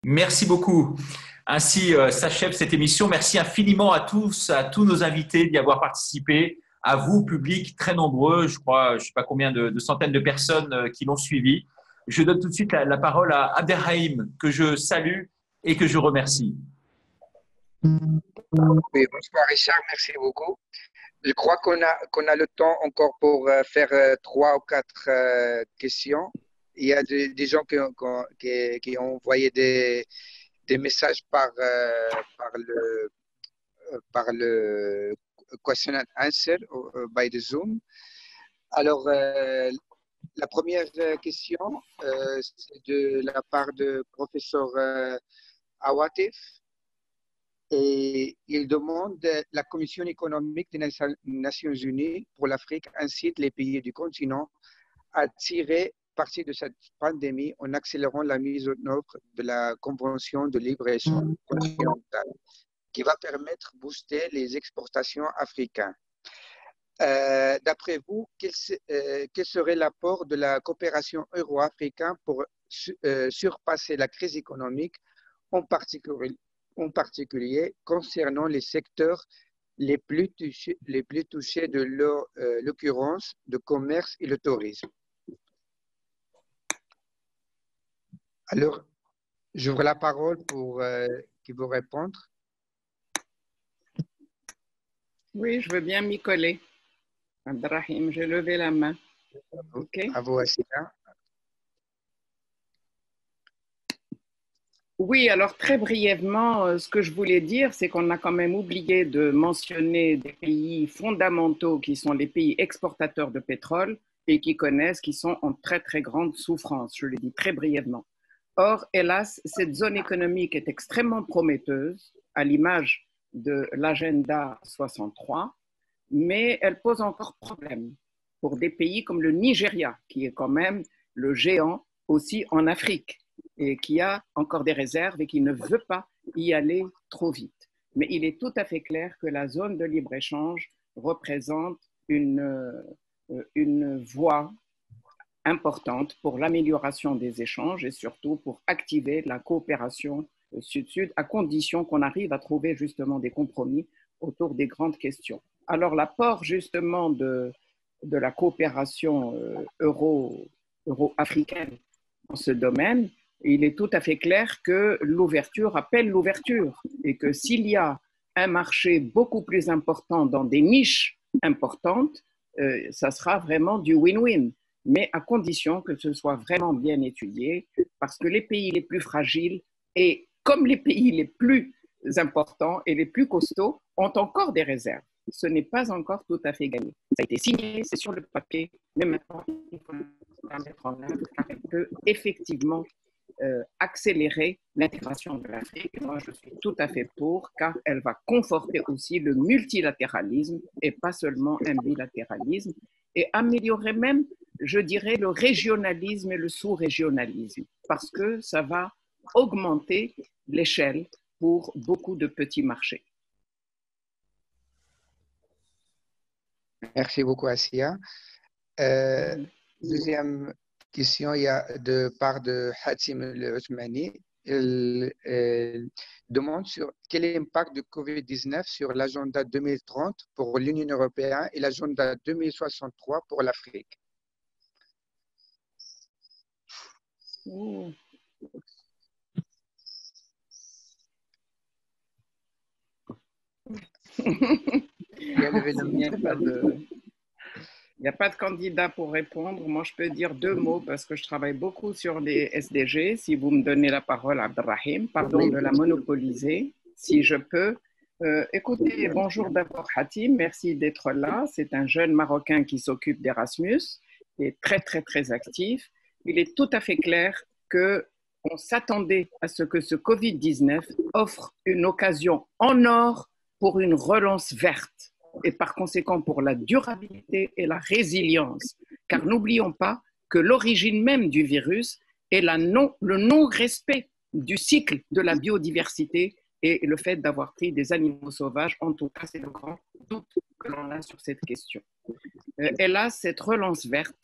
Merci beaucoup. Ainsi s'achève cette émission. Merci infiniment à tous nos invités d'y avoir participé, à vous, public, très nombreux, je crois, je ne sais pas combien de centaines de personnes qui l'ont suivi. Je donne tout de suite la parole à Abderrahim, que je salue et que je remercie. Oui, bonsoir Richard, merci beaucoup. Je crois qu'on a le temps encore pour faire trois ou quatre questions. Il y a des gens qui ont envoyé des messages par le question and answer by the Zoom. Alors, la première question, c'est de la part de professeur Awatif. Et il demande la Commission économique des Nations Unies pour l'Afrique incite les pays du continent à tirer parti de cette pandémie en accélérant la mise en œuvre de la Convention de libre-échange continentale qui va permettre de booster les exportations africaines. D'après vous, quel serait l'apport de la coopération euro-africaine pour surpasser la crise économique, en particulier concernant les secteurs les plus touchés de l'occurrence de commerce et le tourisme? Alors, j'ouvre la parole pour qui vous répondre. Oui, je veux bien m'y coller. Abderrahim, j'ai levé la main. OK. À vous, Assina. Oui, alors très brièvement, ce que je voulais dire, c'est qu'on a quand même oublié de mentionner des pays fondamentaux qui sont les pays exportateurs de pétrole et qui sont en très très grande souffrance, je le dis très brièvement. Or, hélas, cette zone économique est extrêmement prometteuse, à l'image de l'agenda 63, mais elle pose encore problème pour des pays comme le Nigeria, qui est quand même le géant aussi en Afrique et qui a encore des réserves et qui ne veut pas y aller trop vite. Mais il est tout à fait clair que la zone de libre-échange représente une voie importante pour l'amélioration des échanges et surtout pour activer la coopération sud-sud à condition qu'on arrive à trouver justement des compromis autour des grandes questions. Alors l'apport justement de la coopération euro-africaine dans ce domaine, il est tout à fait clair que l'ouverture appelle l'ouverture et que s'il y a un marché beaucoup plus important dans des niches importantes, ça sera vraiment du win-win, mais à condition que ce soit vraiment bien étudié, parce que les pays les plus fragiles et comme les pays les plus importants et les plus costauds ont encore des réserves. Ce n'est pas encore tout à fait gagné. Ça a été signé, c'est sur le papier, mais maintenant, il faut la mettre en œuvre car elle peut effectivement accélérer l'intégration de l'Afrique. Moi, je suis tout à fait pour, car elle va conforter aussi le multilatéralisme et pas seulement un bilatéralisme, et améliorer même, je dirais, le régionalisme et le sous-régionalisme, parce que ça va augmenter l'échelle pour beaucoup de petits marchés. Merci beaucoup, Assia. Deuxième question, il y a de part de Hatim El-Othmani. Il demande sur quel est l'impact de COVID-19 sur l'agenda 2030 pour l'Union européenne et l'agenda 2063 pour l'Afrique. Il n'y a pas de candidat pour répondre. Moi, je peux dire deux mots parce que je travaille beaucoup sur les SDG. Si vous me donnez la parole, Abderrahim, pardon de la monopoliser, si je peux. Écoutez, bonjour d'abord Hatim, merci d'être là. C'est un jeune Marocain qui s'occupe d'Erasmus, qui est très, très, très actif. Il est tout à fait clair qu'on s'attendait à ce que ce Covid-19 offre une occasion en or pour une relance verte et par conséquent pour la durabilité et la résilience. Car n'oublions pas que l'origine même du virus est le non-respect du cycle de la biodiversité et le fait d'avoir pris des animaux sauvages. En tout cas, c'est le grand doute que l'on a sur cette question. Hélas, cette relance verte,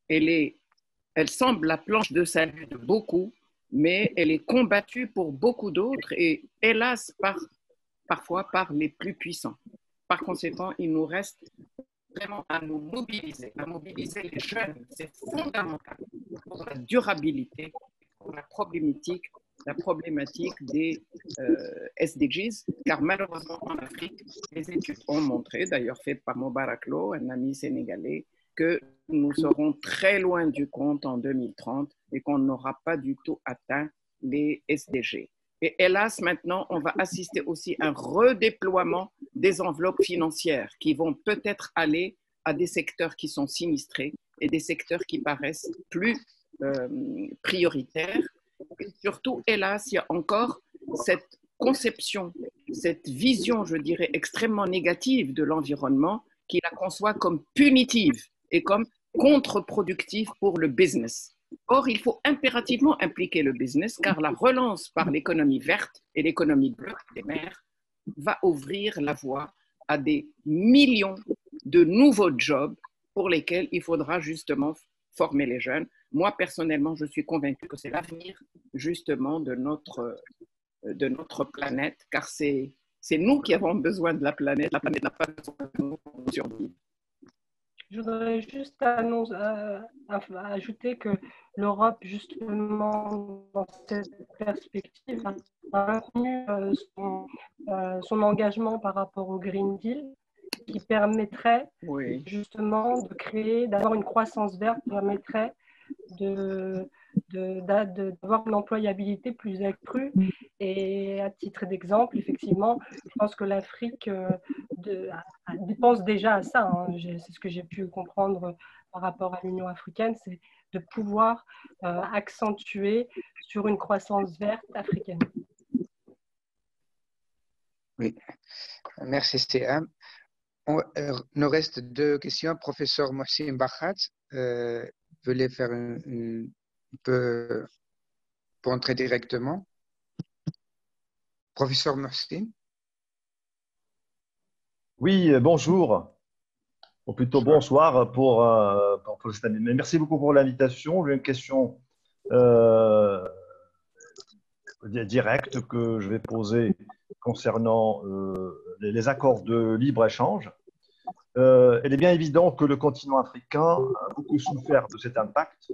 elle semble la planche de salut de beaucoup, mais elle est combattue pour beaucoup d'autres et hélas parfois par les plus puissants. Par conséquent, il nous reste vraiment à mobiliser les jeunes. C'est fondamental pour la durabilité, pour la problématique des SDGs, car malheureusement en Afrique, les études ont montré, d'ailleurs faites par Moubarak Lo, un ami sénégalais, que nous serons très loin du compte en 2030 et qu'on n'aura pas du tout atteint les SDG. Et hélas, maintenant, on va assister aussi à un redéploiement des enveloppes financières qui vont peut-être aller à des secteurs qui sont sinistrés et des secteurs qui paraissent plus prioritaires. Et surtout, hélas, il y a encore cette conception, cette vision, je dirais, extrêmement négative de l'environnement qui la conçoit comme punitive et comme contre-productive pour le business. Or, il faut impérativement impliquer le business car la relance par l'économie verte et l'économie bleue des mers va ouvrir la voie à des millions de nouveaux jobs pour lesquels il faudra justement former les jeunes. Moi, personnellement, je suis convaincue que c'est l'avenir justement de notre planète car c'est nous qui avons besoin de la planète n'a pas besoin de nous pour survivre. Je voudrais juste ajouter que l'Europe, justement, dans cette perspective, a maintenu son engagement par rapport au Green Deal, qui permettrait justement de créer, d'avoir une croissance verte, qui permettrait d'avoir une employabilité plus accrue. Et à titre d'exemple, effectivement, je pense que l'Afrique dépense déjà à ça. Hein. C'est ce que j'ai pu comprendre par rapport à l'Union africaine, c'est de pouvoir accentuer sur une croissance verte africaine. Oui, merci Stéa. Il nous reste 2 questions. Professeur Mohsin Bakhat, voulez faire un peu pour entrer directement. Professeur Mohsin. Oui, bonjour, ou plutôt bonsoir pour cette année. Mais merci beaucoup pour l'invitation. J'ai une question directe que je vais poser concernant les accords de libre-échange. Il est bien évident que le continent africain a beaucoup souffert de cet impact.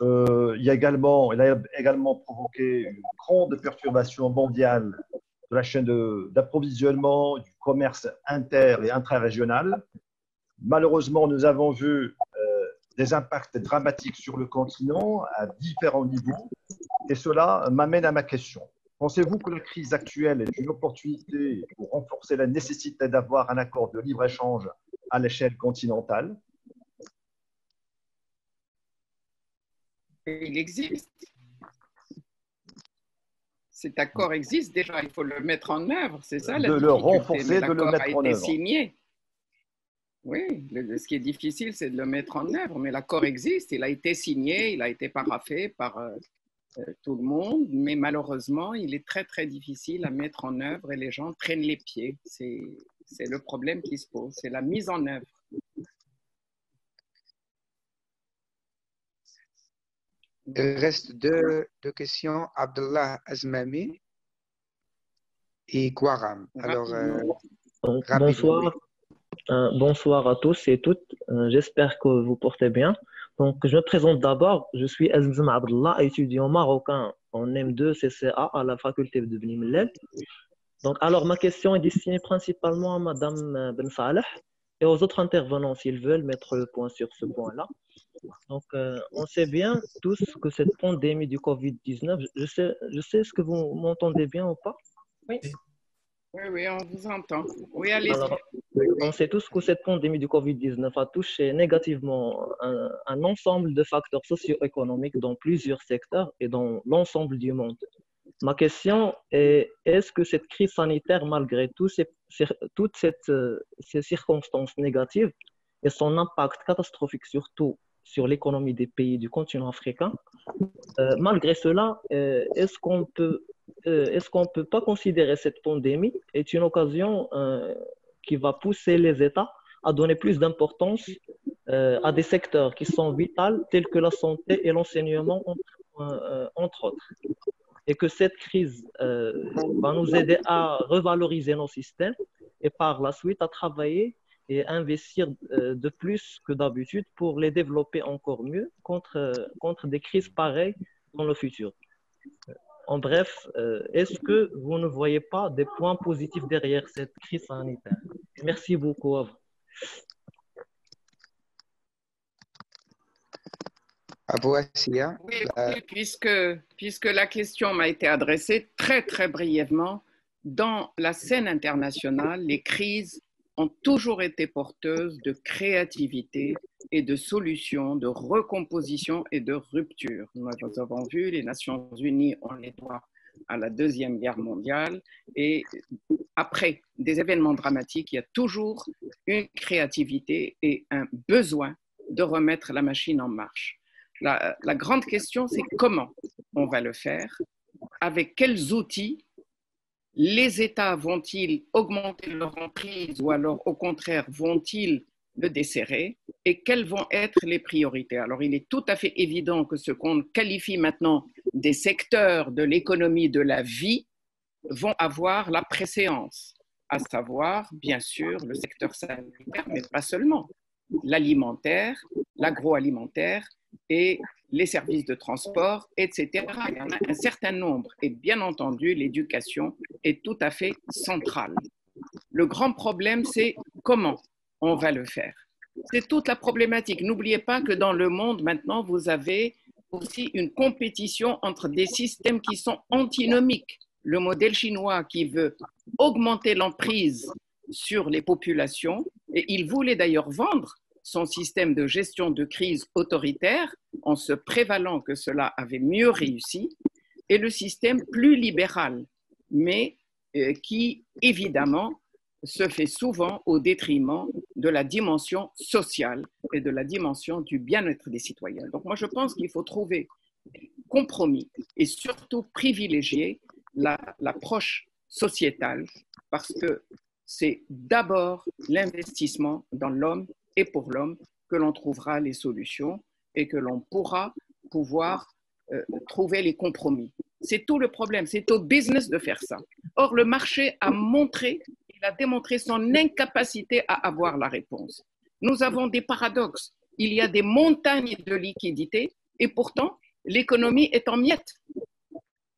Il a également provoqué une grande perturbation mondiale de la chaîne d'approvisionnement, du commerce inter- et intra-régional. Malheureusement, nous avons vu des impacts dramatiques sur le continent à différents niveaux et cela m'amène à ma question. Pensez-vous que la crise actuelle est une opportunité pour renforcer la nécessité d'avoir un accord de libre-échange à l'échelle continentale? Il existe. Cet accord existe déjà, il faut le mettre en œuvre, c'est ça la difficulté. De le renforcer, de le mettre en œuvre. L'accord a été signé. Oui, ce qui est difficile, c'est de le mettre en œuvre, mais l'accord existe, il a été signé, il a été paraphé par tout le monde, mais malheureusement, il est très, très difficile à mettre en œuvre et les gens traînent les pieds. C'est le problème qui se pose, c'est la mise en œuvre. Il reste deux questions, Abdullah Azmami et Kouaram. Alors, bonsoir. Bonsoir à tous et toutes. J'espère que vous portez bien. Donc, je me présente d'abord. Je suis Azmam Abdullah, étudiant marocain en M2 CCA à la faculté de Bni Mellal. Donc, alors, ma question est destinée principalement à Madame Ben Saleh et aux autres intervenants s'ils veulent mettre le point sur ce point-là. Donc, on sait bien tous que cette pandémie du Covid-19, je sais ce que vous m'entendez bien ou pas? Oui. Oui, on vous entend. Oui, allez-y. On sait tous que cette pandémie du Covid-19 a touché négativement un ensemble de facteurs socio-économiques dans plusieurs secteurs et dans l'ensemble du monde. Ma question est, est-ce que cette crise sanitaire, malgré toutes ces circonstances négatives et son impact catastrophique surtout sur l'économie des pays du continent africain, malgré cela, est-ce qu'on peut pas considérer cette pandémie est une occasion qui va pousser les États à donner plus d'importance à des secteurs qui sont vitaux tels que la santé et l'enseignement entre autres. Et que cette crise va nous aider à revaloriser nos systèmes et par la suite à travailler et investir de plus que d'habitude pour les développer encore mieux contre des crises pareilles dans le futur. En bref, est-ce que vous ne voyez pas des points positifs derrière cette crise sanitaire? Merci beaucoup à vous. À vous, Assia. Oui, oui, puisque la question m'a été adressée très, très brièvement, dans la scène internationale, les crises ont toujours été porteuses de créativité et de solutions, de recomposition et de rupture. Nous avons vu, les Nations Unies, on les doit à la Deuxième Guerre mondiale, et après des événements dramatiques, il y a toujours une créativité et un besoin de remettre la machine en marche. La grande question, c'est comment on va le faire, avec quels outils. Les États vont-ils augmenter leur emprise ou alors au contraire vont-ils le desserrer et quelles vont être les priorités? Alors il est tout à fait évident que ce qu'on qualifie maintenant des secteurs de l'économie de la vie vont avoir la préséance, à savoir bien sûr le secteur sanitaire, mais pas seulement, l'alimentaire, l'agroalimentaire et les services de transport, etc. Il y en a un certain nombre et bien entendu l'éducation est tout à fait centrale. Le grand problème, c'est comment on va le faire. C'est toute la problématique. N'oubliez pas que dans le monde maintenant, vous avez aussi une compétition entre des systèmes qui sont antinomiques. Le modèle chinois qui veut augmenter l'emprise sur les populations, et il voulait d'ailleurs vendre son système de gestion de crise autoritaire en se prévalant que cela avait mieux réussi, et le système plus libéral, mais qui évidemment se fait souvent au détriment de la dimension sociale et de la dimension du bien-être des citoyens. Donc moi je pense qu'il faut trouver des compromis et surtout privilégier l'approche sociétale parce que c'est d'abord l'investissement dans l'homme et pour l'homme que l'on trouvera les solutions et que l'on pourra trouver les compromis. C'est tout le problème, c'est au business de faire ça. Or, le marché a démontré son incapacité à avoir la réponse. Nous avons des paradoxes. Il y a des montagnes de liquidités et pourtant, l'économie est en miettes.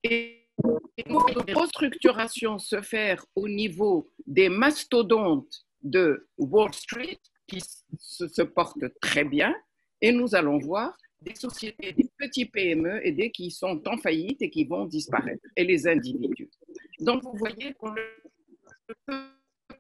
Et nous voyons des restructurations se faire au niveau des mastodontes de Wall Street qui se portent très bien et nous allons voir des sociétés, des petits PME et des qui sont en faillite et qui vont disparaître, et les individus. Donc, vous voyez qu'on ne peut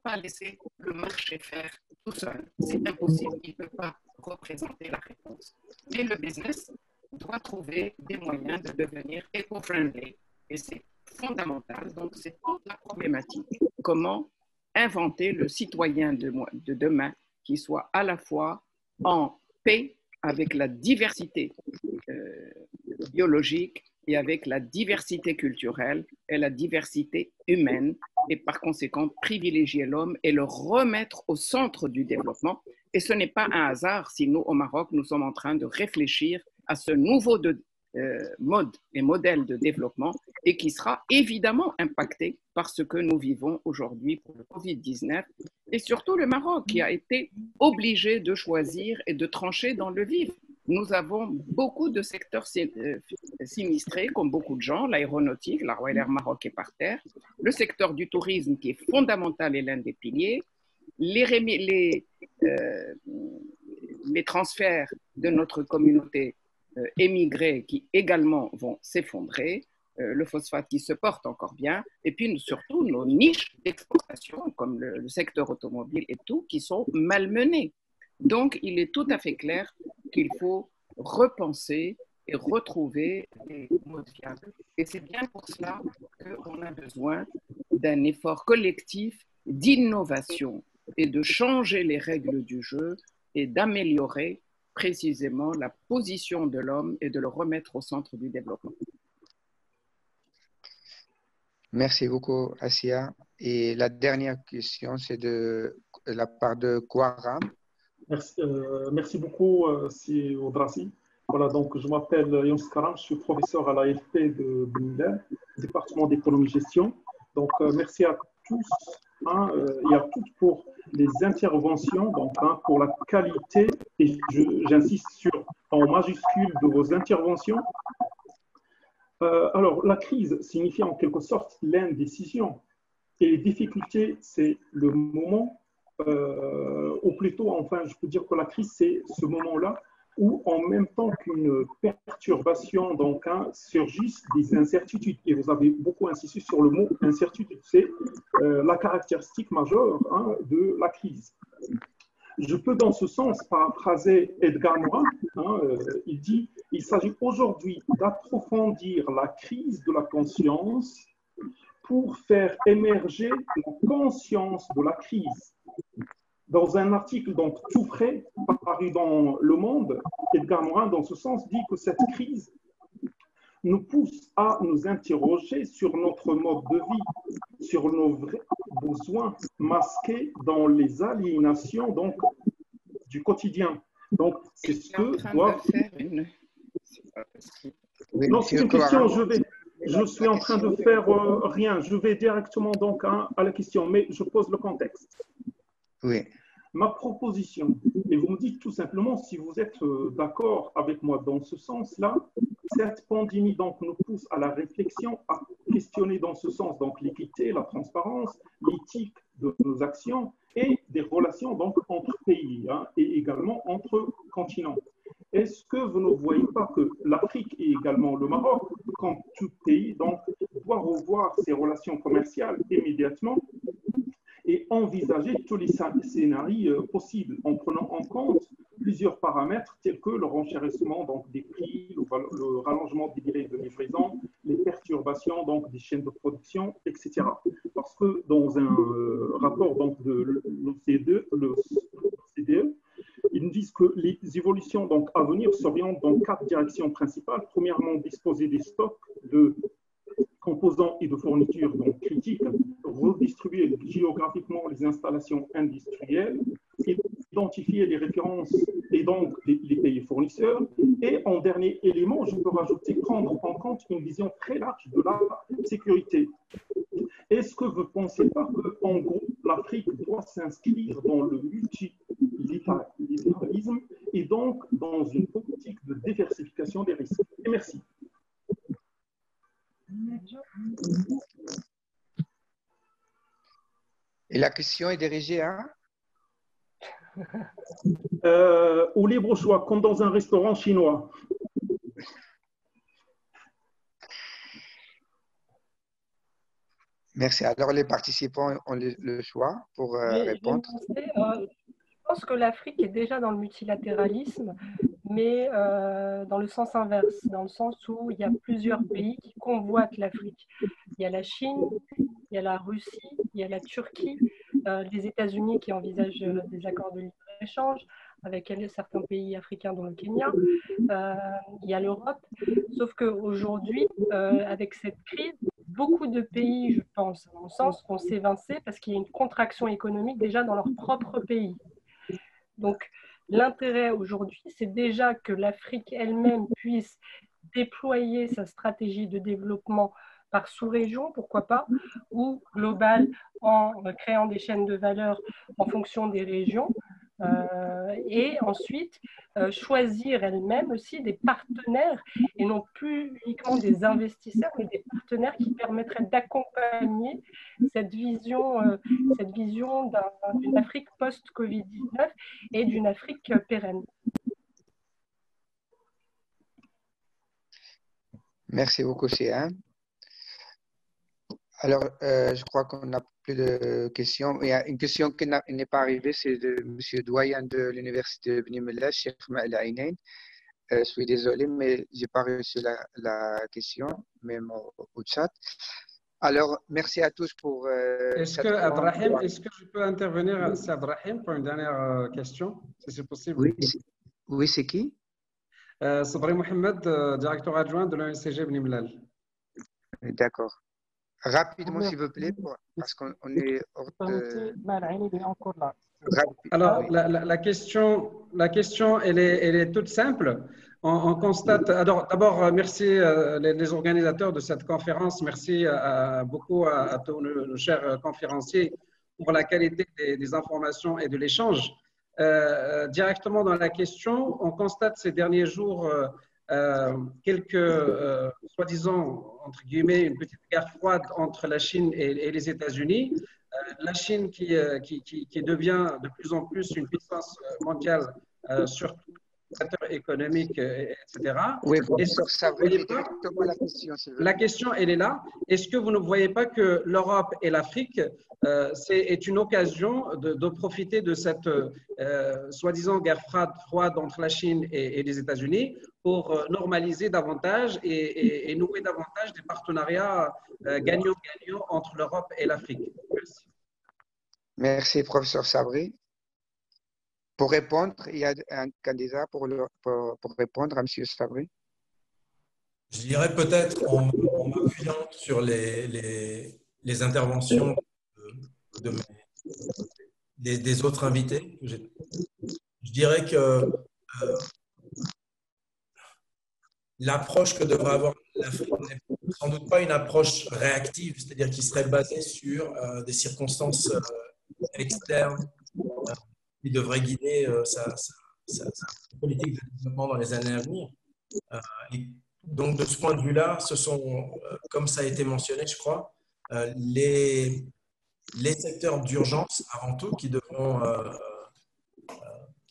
pas laisser le marché faire tout seul. C'est impossible, il ne peut pas représenter la réponse. Et le business doit trouver des moyens de devenir éco-friendly. Et c'est fondamental. Donc, c'est toute la problématique. Comment inventer le citoyen de demain qui soit à la fois en paix avec la diversité biologique et avec la diversité culturelle et la diversité humaine et par conséquent privilégier l'homme et le remettre au centre du développement. Et ce n'est pas un hasard si nous, au Maroc, nous sommes en train de réfléchir à ce nouveau mode et modèle de développement et qui sera évidemment impacté par ce que nous vivons aujourd'hui pour le Covid-19 et surtout le Maroc qui a été obligé de choisir et de trancher dans le vif. Nous avons beaucoup de secteurs sinistrés, comme beaucoup de gens, l'aéronautique, la Royal Air Maroc est par terre, le secteur du tourisme qui est fondamental et l'un des piliers, les transferts de notre communauté émigrés qui également vont s'effondrer, le phosphate qui se porte encore bien, et puis surtout nos niches d'exportation, comme le secteur automobile et tout, qui sont malmenées. Donc, il est tout à fait clair qu'il faut repenser et retrouver des modes viables. Et c'est bien pour cela qu'on a besoin d'un effort collectif d'innovation et de changer les règles du jeu et d'améliorer précisément la position de l'homme et de le remettre au centre du développement. Merci beaucoup, Assia. Et la dernière question, c'est de la part de Kouaram. Merci beaucoup, si Oudrasi. Voilà, donc je m'appelle Younes Karam, je suis professeur à l'AFP de Millau, département d'économie-gestion. Donc, merci à tous et à toutes pour les interventions, donc, pour la qualité, et j'insiste sur en majuscule de vos interventions. Alors, la crise signifie en quelque sorte l'indécision. Et les difficultés, c'est le moment, ou plutôt, enfin, je peux dire que la crise, c'est ce moment-là où, en même temps qu'une perturbation, donc, surgissent des incertitudes. Et vous avez beaucoup insisté sur le mot incertitude. C'est la caractéristique majeure de la crise. Je peux, dans ce sens, paraphraser Edgar Morin. Il dit « Il s'agit aujourd'hui d'approfondir la crise de la conscience pour faire émerger la conscience de la crise. » Dans un article donc tout frais paru dans Le Monde, Edgar Morin, dans ce sens, dit que cette crise nous pousse à nous interroger sur notre mode de vie, sur nos vrais besoins masqués dans les aliénations donc, du quotidien. Donc, c'est ce que doit... Non, c'est une question, je suis en train de faire rien. Je vais directement donc à la question, mais je pose le contexte. Oui. Ma proposition, et vous me dites tout simplement si vous êtes d'accord avec moi dans ce sens-là, cette pandémie donc nous pousse à la réflexion, à questionner dans ce sens donc l'équité, la transparence, l'éthique de nos actions et des relations donc entre pays et également entre continents. Est-ce que vous ne voyez pas que l'Afrique et également le Maroc, comme tout pays, donc, doit revoir ses relations commerciales immédiatement et envisager tous les scénarios possibles en prenant en compte plusieurs paramètres tels que le renchérissement donc, des prix, le rallongement des délais de livraison, les perturbations donc, des chaînes de production, etc. Parce que dans un rapport donc, de l'OCDE, ils nous disent que les évolutions donc, à venir s'orientent dans 4 directions principales. Premièrement, disposer des stocks de composants et de fournitures donc, critiques, redistribuer géographiquement les installations industrielles, identifier les références et donc les pays fournisseurs. Et en dernier élément, je peux rajouter prendre en compte une vision très large de la sécurité. Est-ce que vous ne pensez pas qu'en gros, l'Afrique doit s'inscrire dans le multilatéralisme et donc dans une politique de diversification des risques? Et merci. Et la question est dirigée à au libre choix, comme dans un restaurant chinois. Merci. Alors, les participants ont le choix pour répondre. Je pense que l'Afrique est déjà dans le multilatéralisme, mais dans le sens inverse, dans le sens où il y a plusieurs pays qui convoitent l'Afrique. Il y a la Chine, il y a la Russie, il y a la Turquie, les États-Unis qui envisagent des accords de libre-échange avec certains pays africains, dont le Kenya. Il y a l'Europe. Sauf qu'aujourd'hui, avec cette crise, beaucoup de pays, je pense, à mon sens, vont s'évincer parce qu'il y a une contraction économique déjà dans leur propre pays. Donc, l'intérêt aujourd'hui, c'est déjà que l'Afrique elle-même puisse déployer sa stratégie de développement par sous-région, pourquoi pas, ou globale en créant des chaînes de valeur en fonction des régions. Et ensuite, choisir elle-même aussi des partenaires et non plus uniquement des investisseurs, mais des partenaires qui permettraient d'accompagner cette vision d'une Afrique post-Covid-19 et d'une Afrique pérenne. Merci beaucoup, Céline. Alors, je crois qu'on n'a plus de questions. Il y a une question qui n'est pas arrivée, c'est de M. Doyen de l'Université de Bni Mellal, Cheikh Ma'al Aïnain. Je suis désolé, mais je n'ai pas reçu la question, même au chat. Alors, merci à tous pour... Est-ce que je peux intervenir, c'est Abdrahim, pour une dernière question, si c'est possible? Oui, c'est qui? Sabri Mohamed, directeur adjoint de l'ONCG Bni Mellal. D'accord. Rapidement, s'il vous plaît, parce qu'on est hors de... Alors, la question, elle est toute simple. On constate, alors d'abord, merci les organisateurs de cette conférence, merci beaucoup à tous nos chers conférenciers pour la qualité des informations et de l'échange. Directement dans la question, on constate ces derniers jours quelques, soi-disant, entre guillemets, une petite guerre froide entre la Chine et les États-Unis. La Chine qui devient de plus en plus une puissance mondiale, surtout économique, etc. Oui, professeur Sabri, mais directement la question, s'il vous plaît. La question, elle est là. Est-ce que vous ne voyez pas que l'Europe et l'Afrique est une occasion de profiter de cette soi-disant guerre froide entre la Chine et les États-Unis pour normaliser davantage et nouer davantage des partenariats gagnant-gagnant entre l'Europe et l'Afrique? Merci. Merci, professeur Sabri. Pour répondre, il y a un candidat pour répondre à M. Sabri. Je dirais peut-être en m'appuyant sur les interventions des autres invités. Je dirais que l'approche que devrait avoir l'Afrique n'est sans doute pas une approche réactive, c'est-à-dire qui serait basée sur des circonstances externes qui devraient guider sa politique de développement dans les années à venir. Et donc, de ce point de vue-là, ce sont, comme ça a été mentionné, je crois, les secteurs d'urgence, avant tout, qui devront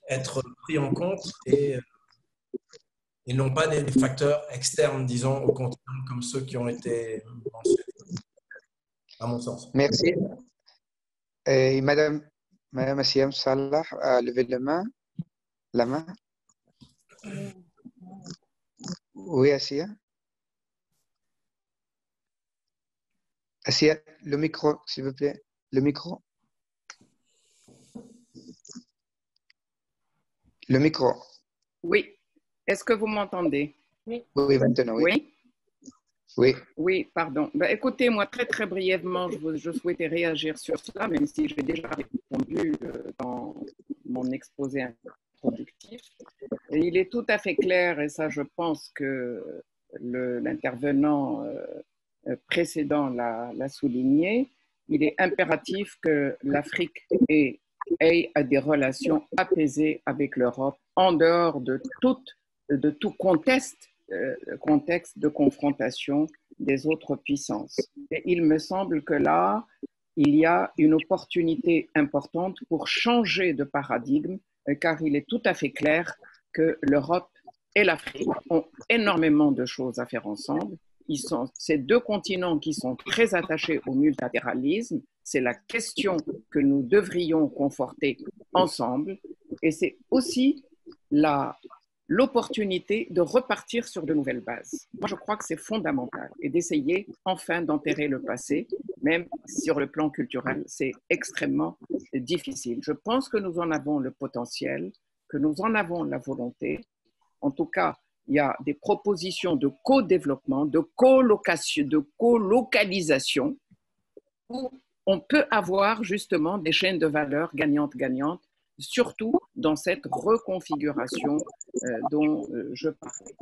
être pris en compte et non pas des facteurs externes, disons, au continent, comme ceux qui ont été mentionnés, à mon sens. Merci. Et Madame Asiam Salah a levé la main. Oui, Asia. Asia, le micro, s'il vous plaît. Le micro. Le micro. Oui. Est-ce que vous m'entendez? Oui. Oui, maintenant, oui. Oui. Oui. Oui, pardon. Ben, écoutez, moi, très, très brièvement, je souhaitais réagir sur cela, même si j'ai déjà répondu dans mon exposé introductif. Et il est tout à fait clair, et ça, je pense que l'intervenant précédent l'a souligné, il est impératif que l'Afrique ait des relations apaisées avec l'Europe en dehors de tout contexte de confrontation des autres puissances. Et il me semble que là, il y a une opportunité importante pour changer de paradigme, car il est tout à fait clair que l'Europe et l'Afrique ont énormément de choses à faire ensemble. Ces deux continents qui sont très attachés au multilatéralisme, c'est la question que nous devrions conforter ensemble, et c'est aussi l'opportunité de repartir sur de nouvelles bases. Moi, je crois que c'est fondamental et d'essayer enfin d'enterrer le passé, même sur le plan culturel, c'est extrêmement difficile. Je pense que nous en avons le potentiel, que nous en avons la volonté. En tout cas, il y a des propositions de co-développement, de colocation, de colocalisation, où on peut avoir justement des chaînes de valeur gagnantes-gagnantes, surtout dans cette reconfiguration dont je parlais.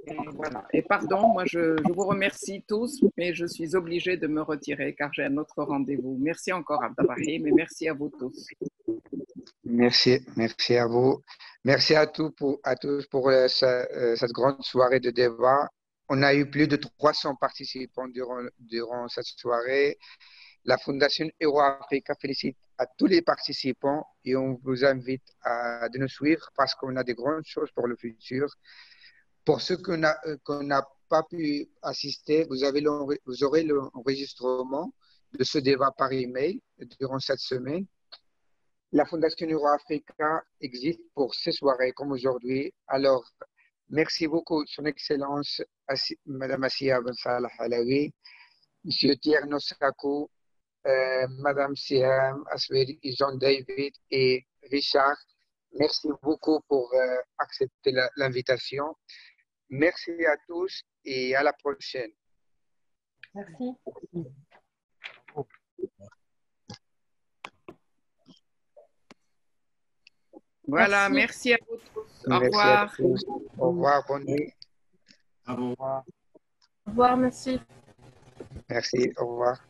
Et voilà. Et pardon, moi je vous remercie tous, mais je suis obligée de me retirer car j'ai un autre rendez-vous. Merci encore Abdelrahim et merci à vous tous. Merci à vous. Merci à tous pour cette grande soirée de débat. On a eu plus de 300 participants durant cette soirée. La Fondation Euro-Africa félicite à tous les participants et on vous invite de nous suivre parce qu'on a de grandes choses pour le futur. Pour ceux qu'on n'a pas pu assister, vous aurez l'enregistrement de ce débat par email durant cette semaine. La Fondation Euro-Africa existe pour ces soirées comme aujourd'hui. Alors, merci beaucoup, Son Excellence, Madame Assia Ben Salah Alaoui, Monsieur Tierno Sakou, Madame Siam, Asweri, Jean David et Richard. Merci beaucoup pour accepter l'invitation. Merci à tous et à la prochaine. Merci. Voilà, merci à vous tous. Au revoir. Au revoir, bonne nuit. Au revoir. Au revoir, merci. Merci, au revoir.